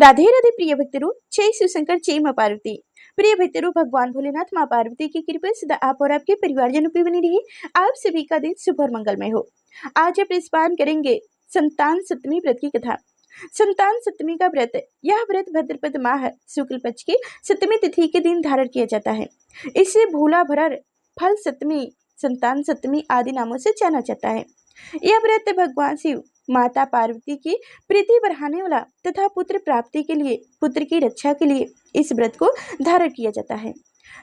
राधे राधे प्रिय भक्तरू, जय शिवशंकर, जय मां पार्वती। प्रिय भक्तरू, भगवान भोलेनाथ मां पार्वती की कृपा सदा आप और आपके परिवारजनों पे बनी रही। आप सभी का दिन शुभ और मंगलमय हो। आज आप स्मरण करेंगे संतान सप्तमी व्रत की कथा। संतान सप्तमी का व्रत, यह व्रत भाद्रपद माह शुक्ल पक्ष की सप्तमी तिथि के दिन धारण किया जाता है। इसे भोला भरर, फल सप्तमी, संतान सप्तमी आदि नामों से जाना जाता है। यह व्रत भगवान शिव, माता पार्वती की प्रीति बढ़ाने वाला तथा पुत्र प्राप्ति के लिए, पुत्र की रक्षा के लिए इस व्रत को धारण किया जाता है।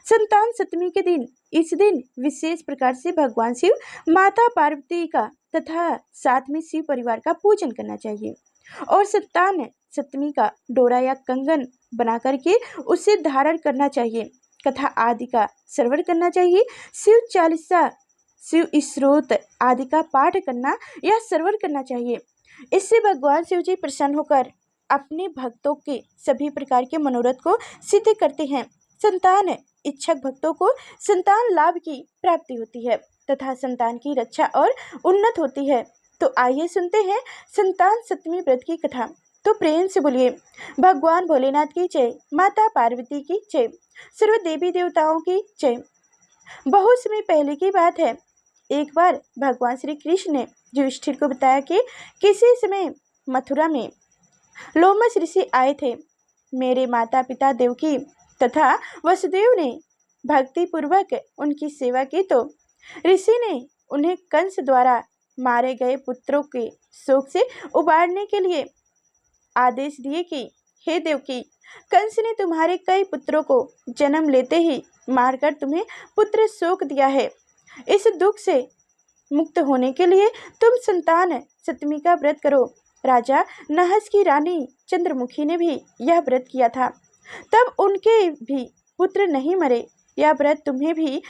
संतान सप्तमी के दिन, इस दिन विशेष प्रकार से भगवान शिव, माता पार्वती का तथा साथ में शिव परिवार का पूजन करना चाहिए और संतान सप्तमी का डोरा या कंगन बना करके उसे धारण करना चाहिए। कथा आदि का श्रवण करना चाहिए। शिव चालीसा, शिव स्रोत आदि का पाठ करना या श्रवण करना चाहिए। इससे भगवान शिव जी प्रसन्न होकर अपने भक्तों के सभी प्रकार के मनोरथ को सिद्ध करते हैं। संतान इच्छुक भक्तों को संतान लाभ की प्राप्ति होती है तथा संतान की रक्षा और उन्नत होती है। तो आइए सुनते हैं संतान सप्तमी व्रत की कथा। तो प्रेम से बोलिए भगवान भोलेनाथ की जय, माता पार्वती की जय, सर्व देवी देवताओं की जय। बहुत समय पहले की बात है। एक बार भगवान श्री कृष्ण ने युधिष्ठिर को बताया कि किसी समय मथुरा में लोमस ऋषि आए थे। मेरे माता पिता देवकी तथा वसुदेव ने भक्ति पूर्वक उनकी सेवा की तो ऋषि ने उन्हें कंस द्वारा मारे गए पुत्रों के शोक से उबारने के लिए आदेश दिए कि हे देवकी, कंस ने तुम्हारे कई पुत्रों को जन्म लेते ही मारकर तुम्हें पुत्र शोक दिया है। इस दुख से मुक्त होने के लिए तुम संतान सप्तमी का व्रत करो। राजा नहस की रानी चंद्रमुखी ने भी यह व्रत किया था, तब उनके भी पुत्र नहीं मरे। यह व्रत तुम्हें भी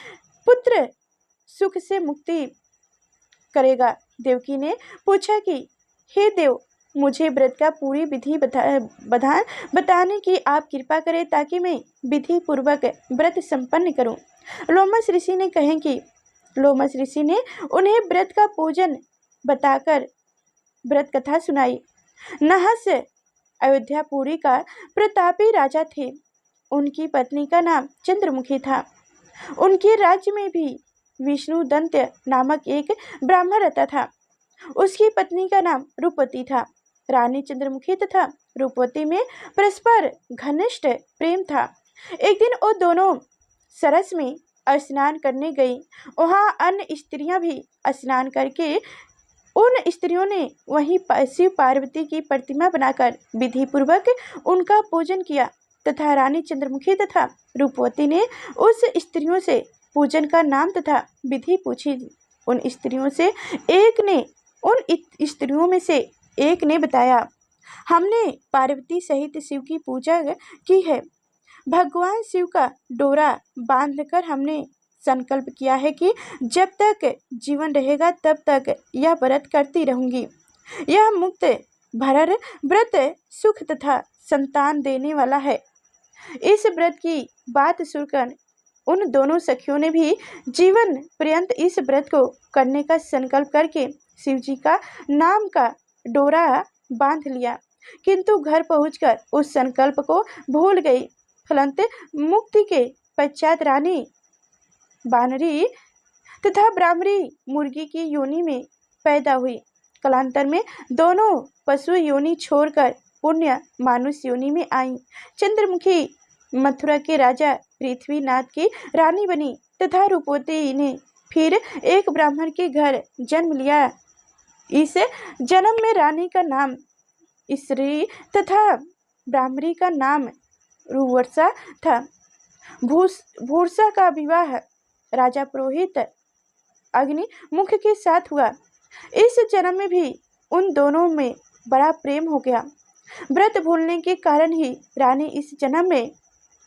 पुत्र सुख से मुक्ति करेगा। देवकी ने पूछा कि हे देव, मुझे व्रत का पूरी विधि बताने की आप कृपा करें ताकि मैं विधि पूर्वक व्रत संपन्न करूं। लोमस ऋषि ने उन्हें व्रत का पूजन बताकर व्रत कथा सुनाई। नहस अयोध्यापुरी का प्रतापी राजा थे। उनकी पत्नी का नाम चंद्रमुखी था। उनके राज्य में भी विष्णु दंत नामक एक ब्राह्मण रहता था। उसकी पत्नी का नाम रूपवती था। रानी चंद्रमुखी तथा रूपवती में परस्पर घनिष्ठ प्रेम था। एक दिन वो दोनों सरस में स्नान करने गई। वहां अन्य स्त्रियां भी स्नान करके उन स्त्रियों ने वहीं शिव पार्वती की प्रतिमा बनाकर विधि पूर्वक उनका पूजन किया तथा रानी चंद्रमुखी तथा रूपवती ने उस स्त्रियों से पूजन का नाम तथा विधि पूछी। उन स्त्रियों में से एक ने बताया, हमने पार्वती सहित शिव की पूजा की है। भगवान शिव का डोरा बांधकर हमने संकल्प किया है कि जब तक जीवन रहेगा तब तक यह व्रत करती रहूंगी। यह मुक्त भरर व्रत सुख तथा संतान देने वाला है। इस व्रत की बात सुनकर उन दोनों सखियों ने भी जीवन पर्यंत इस व्रत को करने का संकल्प करके शिव जी का नाम का डोरा बांध लिया, किंतु घर पहुंचकर उस संकल्प को भूल गई। फलंत मुक्ति के पश्चात रानी बानरी तथा ब्राह्मणी मुर्गी की योनि में पैदा हुई। कालांतर में दोनों पशु योनि छोड़कर पुण्य मानुष योनि में आई। चंद्रमुखी मथुरा के राजा पृथ्वीनाथ की रानी बनी तथा रूपवती ने फिर एक ब्राह्मण के घर जन्म लिया। इस जन्म में रानी का नाम स्त्री तथा ब्राह्मणी का नाम रुवर्षा था। भूर्षा का विवाह राजा पुरोहित अग्निमुख के साथ हुआ। इस जन्म में भी उन दोनों में बड़ा प्रेम हो गया। व्रत भूलने के कारण ही रानी इस जन्म में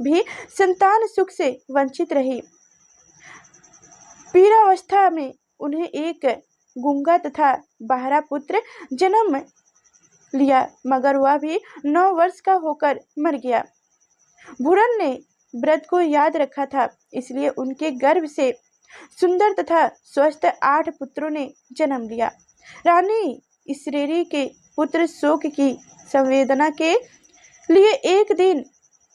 भी संतान सुख से वंचित रही। पीड़ावस्था में उन्हें एक गूंगा तथा बहरा पुत्र जन्म लिया, मगर वह भी 9 वर्ष का होकर मर गया। भूरन ने व्रत को याद रखा था, इसलिए उनके गर्भ से सुंदर तथा स्वस्थ 8 पुत्रों ने जन्म लिया। रानी इसरेरी के पुत्र शोक की संवेदना के लिए एक दिन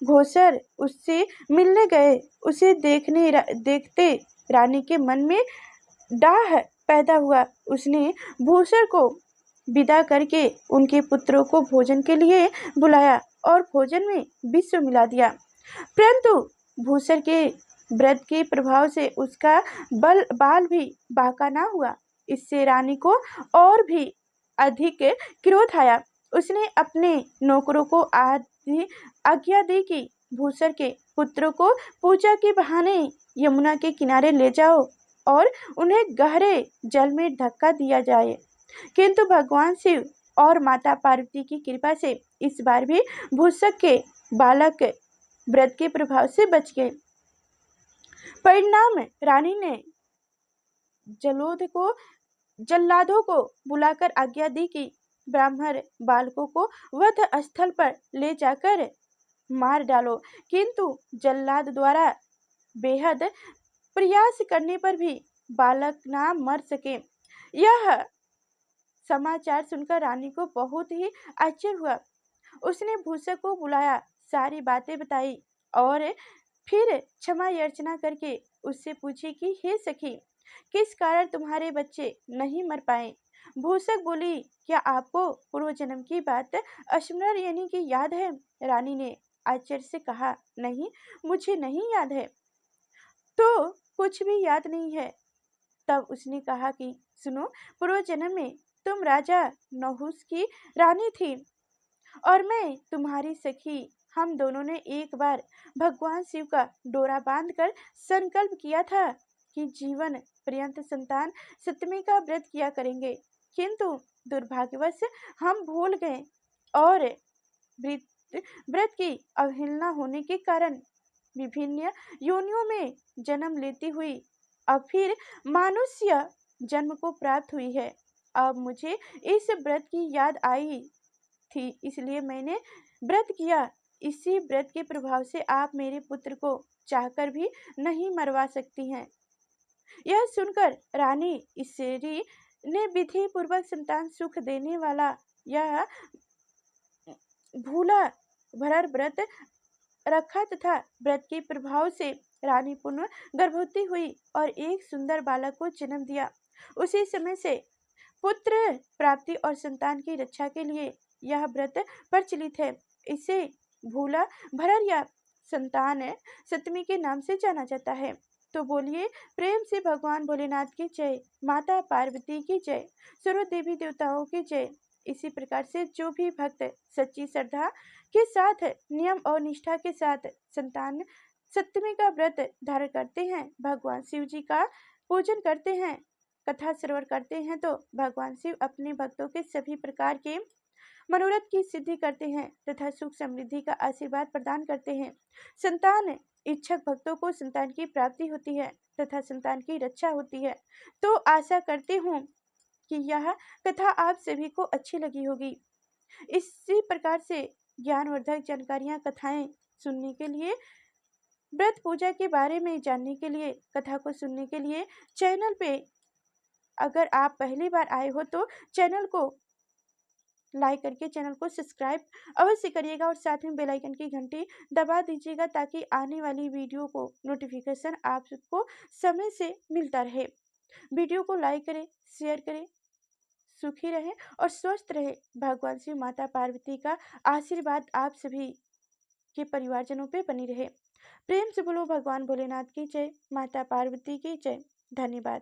घोसर उससे मिलने गए। उसे देखते रानी के मन में डाह पैदा हुआ। उसने भूसर को विदा करके उनके पुत्रों को भोजन के लिए बुलाया और भोजन में विष मिला दिया। परंतु भूसर के व्रत के प्रभाव से उसका बाल भी बांका ना हुआ। इससे रानी को और भी अधिक क्रोध आया। उसने अपने नौकरों को आज्ञा दी कि भूसर के पुत्रों को पूजा के बहाने यमुना के किनारे ले जाओ और उन्हें गहरे जल में धक्का दिया जाए। किंतु भगवान शिव और माता पार्वती की कृपा से इस बार भी भूसक के बालक व्रत के प्रभाव से बच गए। परिणाम रानी ने जल्लादों को बुलाकर आज्ञा दी कि ब्राह्मण बालकों को वध स्थल पर ले जाकर मार डालो। किंतु जल्लाद द्वारा बेहद प्रयास करने पर भी बालक ना मर सके। यह समाचार सुनकर रानी को बहुत ही आश्चर्य हुआ। उसने भूसक को बुलाया, सारी बातें बताई और फिर क्षमा याचना करके उससे पूछी कि हे सखी, किस कारण तुम्हारे बच्चे नहीं मर पाए। भूसक बोली, क्या आपको पूर्व जन्म की बात स्मरण यानी कि याद है। रानी ने आश्चर्य से कहा, नहीं, मुझे नहीं याद है। तो कुछ भी याद नहीं है। तब उसने कहा कि सुनो, पूर्व जन्म में तुम राजा नहुस की रानी थी और मैं तुम्हारी सखी। हम दोनों ने एक बार भगवान शिव का डोरा बांधकर संकल्प किया था कि जीवन पर्यंत संतान सप्तमी का व्रत किया करेंगे। किंतु दुर्भाग्यवश हम भूल गए और व्रत की अवहेलना होने के कारण विभिन्न योनियों में जन्म लेती हुई अब फिर मानुष्य जन्म को प्राप्त हुई है। अब मुझे इस व्रत की याद आई थी, इसलिए मैंने व्रत किया। इसी व्रत के प्रभाव से आप मेरे पुत्र को चाहकर भी नहीं मरवा सकती हैं। यह सुनकर रानी ईश्वरी ने विधि पूर्वक संतान सुख देने वाला यह भूला भरर व्रत रखा तथा व्रत के प्रभाव से रानी पुनः गर्भवती हुई और एक सुंदर बालक को जन्म दिया। उसी समय से पुत्र प्राप्ति और संतान की रक्षा के लिए यह व्रत प्रचलित है। इसे भूला भरर या संतान सप्तमी के नाम से जाना जाता है। तो बोलिए प्रेम से भगवान भोलेनाथ की जय, माता पार्वती की जय, सर्व देवी देवताओं की जय। इसी प्रकार से जो भी भक्त सच्ची श्रद्धा के साथ नियम और निष्ठा के साथ संतान सप्तमी का व्रत धारण करते हैं, भगवान शिव जी का पूजन करते हैं, कथा श्रवण करते हैं, तो भगवान शिव अपने भक्तों के सभी प्रकार के मनोरथ की सिद्धि करते हैं तथा सुख समृद्धि का आशीर्वाद प्रदान करते हैं। संतान इच्छुक भक्तों को संतान की प्राप्ति होती है तथा संतान की रक्षा होती है। तो आशा करती हूँ कि यह कथा आप सभी को अच्छी लगी होगी। इसी प्रकार से ज्ञानवर्धक जानकारियाँ कथाएं सुनने के लिए, व्रत पूजा के बारे में जानने के लिए, कथा को सुनने के लिए चैनल पे अगर आप पहली बार आए हो तो चैनल को लाइक करके चैनल को सब्सक्राइब अवश्य करिएगा और साथ में बेल आइकन की घंटी दबा दीजिएगा ताकि आने वाली वीडियो को नोटिफिकेशन आपको समय से मिलता रहे। वीडियो को लाइक करें, शेयर करें। सुखी रहे और स्वस्थ रहे। भगवान शिव माता पार्वती का आशीर्वाद आप सभी के परिवारजनों पे बनी रहे। प्रेम से बोलो भगवान भोलेनाथ की जय, माता पार्वती की जय। धन्यवाद।